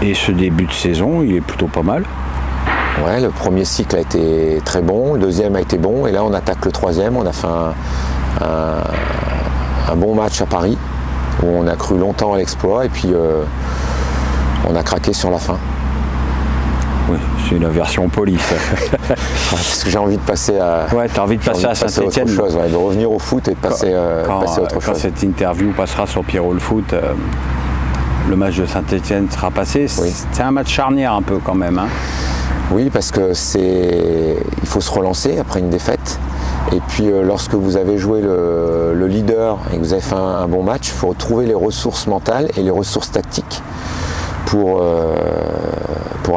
Et ce début de saison, il est plutôt pas mal. Ouais, le premier cycle a été très bon, le deuxième a été bon, et là on attaque le troisième. On a fait un bon match à Paris, où on a cru longtemps à l'exploit, et puis on a craqué sur la fin. Oui, c'est une version polie. Ouais, parce que j'ai envie de passer à. Ouais, t'as envie de passer à Saint-Étienne. Ouais, de revenir au foot et de passer à autre chose. Quand cette interview passera sur Pierrot le foot, le match de Saint-Étienne sera passé. Oui. C'est un match charnière un peu quand même. Hein. Oui, parce que il faut se relancer après une défaite. Et puis lorsque vous avez joué le leader et que vous avez fait un bon match, il faut trouver les ressources mentales et les ressources tactiques pour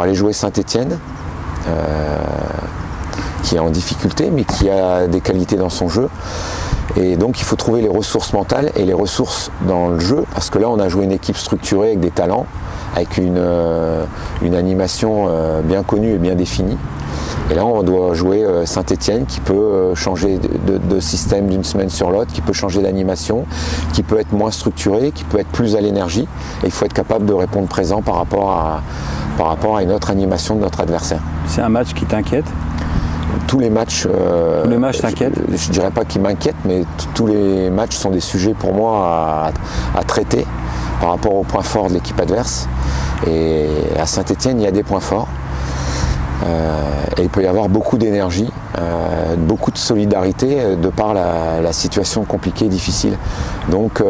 aller jouer Saint-Étienne, qui est en difficulté mais qui a des qualités dans son jeu. Et donc il faut trouver les ressources mentales et les ressources dans le jeu, parce que là on a joué une équipe structurée avec des talents, avec une animation bien connue et bien définie. Et là on doit jouer Saint-Étienne, qui peut changer de système d'une semaine sur l'autre, qui peut changer d'animation, qui peut être moins structuré, qui peut être plus à l'énergie. Et il faut être capable de répondre présent par rapport à une autre animation de notre adversaire. C'est un match qui t'inquiète ? Tous les matchs t'inquiètent ? Je dirais pas qu'ils m'inquiètent, mais tous les matchs sont des sujets pour moi à traiter par rapport aux points forts de l'équipe adverse. Et à Saint-Étienne, il y a des points forts. Et il peut y avoir beaucoup d'énergie, beaucoup de solidarité de par la situation compliquée et difficile. Donc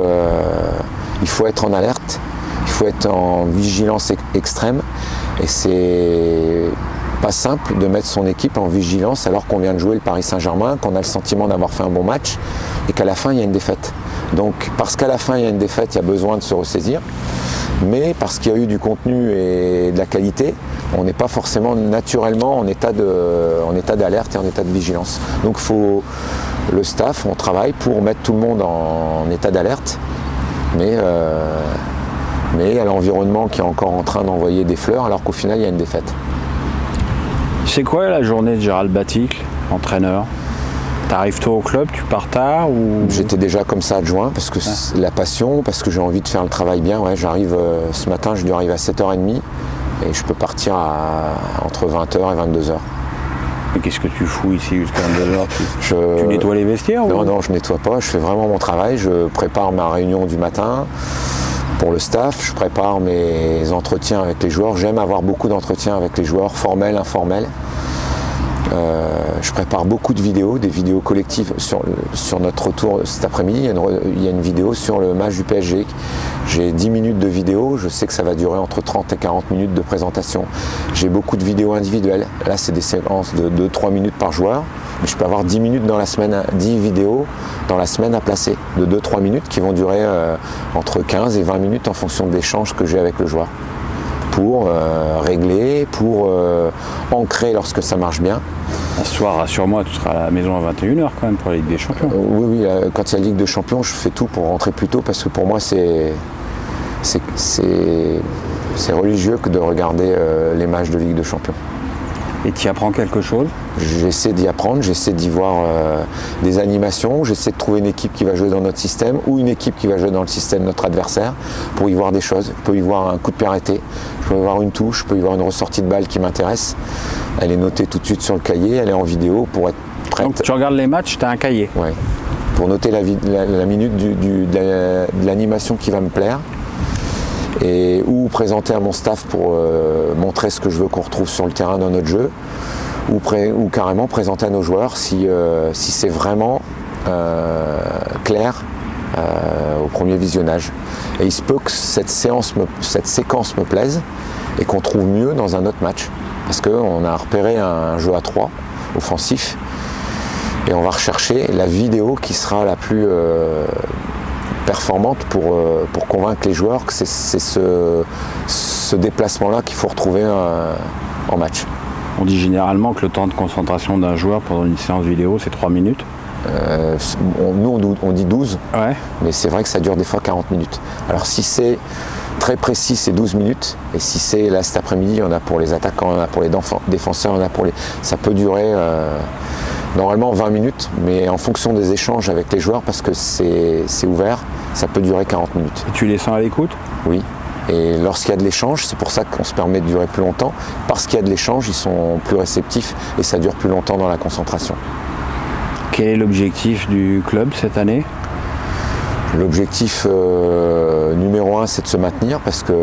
il faut être en alerte, il faut être en vigilance extrême, et c'est pas simple de mettre son équipe en vigilance alors qu'on vient de jouer le Paris Saint-Germain, qu'on a le sentiment d'avoir fait un bon match et qu'à la fin il y a une défaite. Donc parce qu'à la fin il y a une défaite, il y a besoin de se ressaisir, mais parce qu'il y a eu du contenu et de la qualité, on n'est pas forcément naturellement en état d'alerte et en état de vigilance. Donc le staff, on travaille pour mettre tout le monde en état d'alerte, mais il y a l'environnement qui est encore en train d'envoyer des fleurs alors qu'au final il y a une défaite. C'est quoi la journée de Gérald Baticle, entraîneur ? T'arrives tôt au club, tu pars tard ou... J'étais déjà comme ça adjoint, parce que c'est la passion, parce que j'ai envie de faire le travail bien. Ouais, j'arrive ce matin, je dois arriver à 7h30 et je peux partir entre 20h et 22h. Mais qu'est-ce que tu fous ici jusqu'à 22h ? Tu nettoies les vestiaires ? Non, je nettoie pas, je fais vraiment mon travail, je prépare ma réunion du matin pour le staff, je prépare mes entretiens avec les joueurs. J'aime avoir beaucoup d'entretiens avec les joueurs, formels, informels. Je prépare beaucoup de vidéos, des vidéos collectives sur notre retour cet après-midi. Il y a une vidéo sur le match du PSG. J'ai 10 minutes de vidéo, je sais que ça va durer entre 30 et 40 minutes de présentation. J'ai beaucoup de vidéos individuelles. Là, c'est des séquences de 2-3 minutes par joueur. Mais je peux avoir 10 minutes dans la semaine, 10 vidéos dans la semaine à placer, de 2-3 minutes qui vont durer entre 15 et 20 minutes en fonction de l'échange que j'ai avec le joueur. Pour régler, pour ancrer lorsque ça marche bien. Ce soir, rassure-moi, tu seras à la maison à 21h quand même pour la Ligue des Champions. Oui, quand il y a la Ligue des Champions, je fais tout pour rentrer plus tôt, parce que pour moi c'est religieux que de regarder les matchs de Ligue des Champions. Et tu y apprends quelque chose ? J'essaie d'y apprendre, j'essaie d'y voir des animations, j'essaie de trouver une équipe qui va jouer dans notre système ou une équipe qui va jouer dans le système de notre adversaire pour y voir des choses. Je peux y voir un coup de pied arrêté, je peux y voir une touche, je peux y voir une ressortie de balle qui m'intéresse. Elle est notée tout de suite sur le cahier, elle est en vidéo pour être prête. Donc tu regardes les matchs, tu as un cahier ? Oui, pour noter la minute de l'animation qui va me plaire. Ou présenter à mon staff pour montrer ce que je veux qu'on retrouve sur le terrain dans notre jeu, ou carrément présenter à nos joueurs si c'est vraiment clair au premier visionnage. Et il se peut que cette séquence me plaise et qu'on trouve mieux dans un autre match, parce qu'on a repéré un jeu à 3 offensif et on va rechercher la vidéo qui sera la plus performante pour convaincre les joueurs que c'est ce déplacement-là qu'il faut retrouver en match. On dit généralement que le temps de concentration d'un joueur pendant une séance vidéo, c'est 3 minutes. Nous, on dit 12, ouais. Mais c'est vrai que ça dure des fois 40 minutes. Alors si c'est très précis, c'est 12 minutes. Et si c'est là cet après-midi, il y en a pour les attaquants, il y en a pour les défenseurs, il y en a pour les... Ça peut durer normalement 20 minutes, mais en fonction des échanges avec les joueurs, parce que c'est ouvert, ça peut durer 40 minutes. Et tu les sens à l'écoute ? Oui. Et lorsqu'il y a de l'échange, c'est pour ça qu'on se permet de durer plus longtemps. Parce qu'il y a de l'échange, ils sont plus réceptifs et ça dure plus longtemps dans la concentration. Quel est l'objectif du club cette année ? L'objectif numéro 1, c'est de se maintenir parce que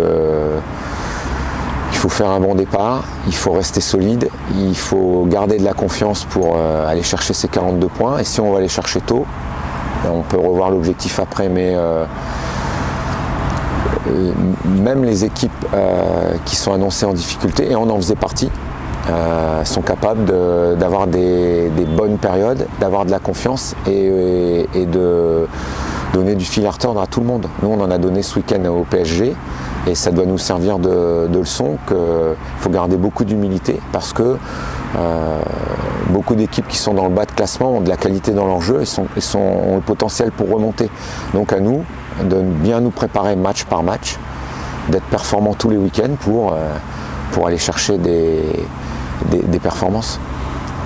il faut faire un bon départ, il faut rester solide, il faut garder de la confiance pour aller chercher ces 42 points. Et si on va les chercher tôt, on peut revoir l'objectif après, mais même les équipes qui sont annoncées en difficulté, et on en faisait partie, sont capables d'avoir des bonnes périodes, d'avoir de la confiance et de donner du fil à retordre à tout le monde. Nous, on en a donné ce week-end au PSG et ça doit nous servir de leçon qu'il faut garder beaucoup d'humilité parce que beaucoup d'équipes qui sont dans le bas de classement ont de la qualité dans leur jeu et ont le potentiel pour remonter. Donc à nous de bien nous préparer match par match, d'être performants tous les week-ends pour aller chercher des performances.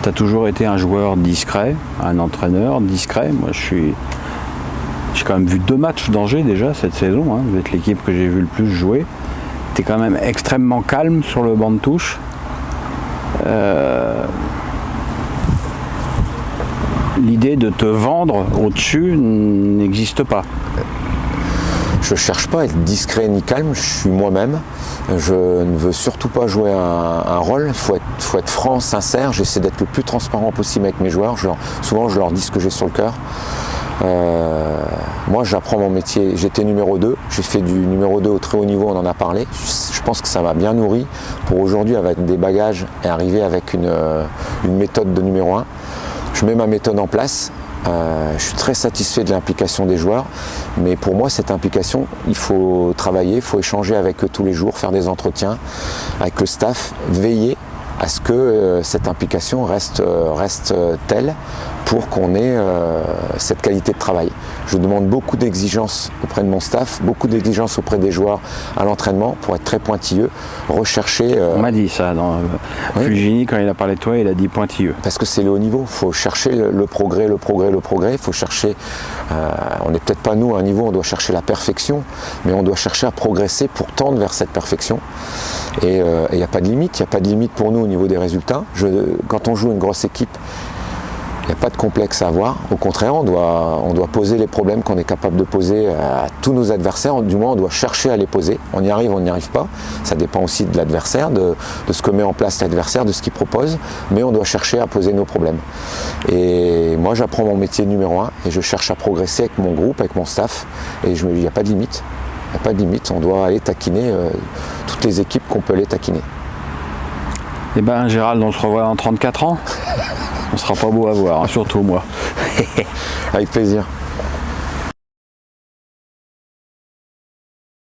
Tu as toujours été un joueur discret, un entraîneur discret. Moi, j'ai quand même vu 2 matchs d'Angers déjà cette saison. Hein. Vous êtes l'équipe que j'ai vu le plus jouer. Tu es quand même extrêmement calme sur le banc de touche. L'idée de te vendre au-dessus n'existe pas. Je ne cherche pas à être discret ni calme, je suis moi-même. Je ne veux surtout pas jouer un rôle, il faut être franc, sincère. J'essaie d'être le plus transparent possible avec mes joueurs. Souvent, je leur dis ce que j'ai sur le cœur. Moi, j'apprends mon métier. J'étais numéro 2, j'ai fait du numéro 2 au très haut niveau, on en a parlé. Je pense que ça m'a bien nourri pour aujourd'hui, avec des bagages et arriver avec une méthode de numéro 1. Je mets ma méthode en place. Je suis très satisfait de l'implication des joueurs, mais pour moi cette implication, il faut travailler, il faut échanger avec eux tous les jours, faire des entretiens avec le staff, veiller à ce que cette implication reste telle pour qu'on ait cette qualité de travail. Je demande beaucoup d'exigences auprès de mon staff, beaucoup d'exigences auprès des joueurs à l'entraînement pour être très pointilleux, rechercher... On m'a dit ça dans Fugini, quand il a parlé de toi, il a dit pointilleux. Parce que c'est le haut niveau, il faut chercher le progrès, il faut chercher... on n'est peut-être pas nous à un niveau, on doit chercher la perfection, mais on doit chercher à progresser pour tendre vers cette perfection. Et il n'y a pas de limite, pour nous au niveau des résultats. Quand on joue une grosse équipe, il n'y a pas de complexe à avoir. Au contraire, on doit poser les problèmes qu'on est capable de poser à tous nos adversaires. Du moins, on doit chercher à les poser. On y arrive, on n'y arrive pas. Ça dépend aussi de l'adversaire, de ce que met en place l'adversaire, de ce qu'il propose. Mais on doit chercher à poser nos problèmes. Et moi, j'apprends mon métier numéro 1 et je cherche à progresser avec mon groupe, avec mon staff. Et je me dis, il n'y a pas de limite. Il n'y a pas de limite. On doit aller taquiner toutes les équipes qu'on peut les taquiner. Eh bien, Gérald, on se revoit en 34 ans. On sera pas beau à voir, hein, surtout moi. Avec plaisir.